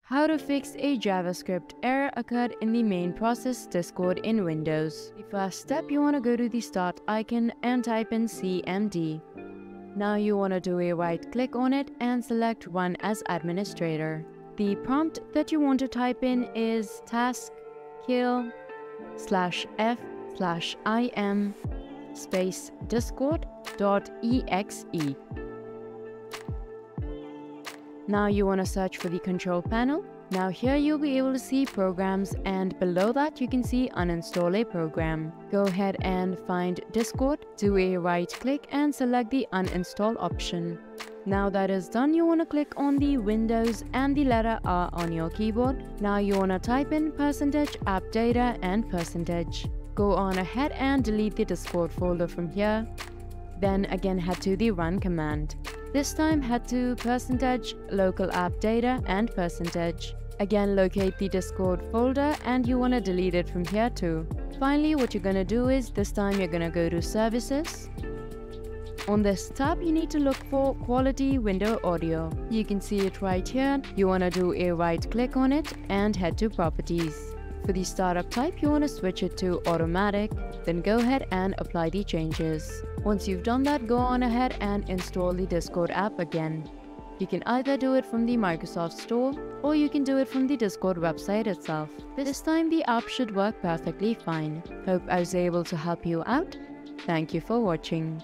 How to fix a JavaScript error occurred in the main process Discord in Windows. The first step, you want to go to the start icon and type in CMD. Now you want to do a right click on it and select Run as Administrator. The prompt that you want to type in is task kill /f/im space discord.exe. Now you want to search for the control panel. Now here you'll be able to see programs, and below that you can see uninstall a program. Go ahead and find Discord, do a right click and select the uninstall option. Now that is done, you want to click on the Windows and the letter R on your keyboard. Now you want to type in %appdata and %. Go on ahead and delete the Discord folder from here. Then again head to the run command. This time head to %local app data and %. Again locate the Discord folder and you want to delete it from here too. Finally, what you're going to do is this time you're going to go to services. On this tab you need to look for quality window audio. You can see it right here. You want to do a right click on it and head to properties. For the startup type, you want to switch it to automatic, then go ahead and apply the changes. Once you've done that, go on ahead and install the Discord app again. You can either do it from the Microsoft Store or you can do it from the Discord website itself. This time the app should work perfectly fine. Hope I was able to help you out. Thank you for watching.